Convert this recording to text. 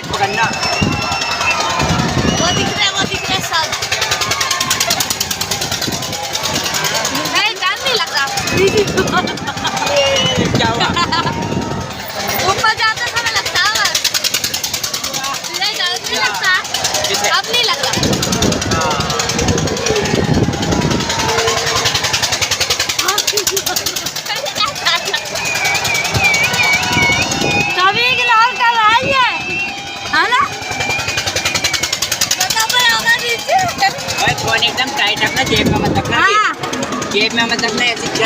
Tight पकड़ना। वो दिख रहा है सब। नहीं डर नहीं लग रहा। ये क्या हुआ? ऊपर जाते समय लगता है बस। नहीं डर नहीं लगता। अब नहीं लग रहा। तभी की लाल कल आई है ना? होगा नीचे। भाई फोन एकदम टाइट रखना, जेब में मत रखना। हाँ। जेब में मत रखना, ऐसे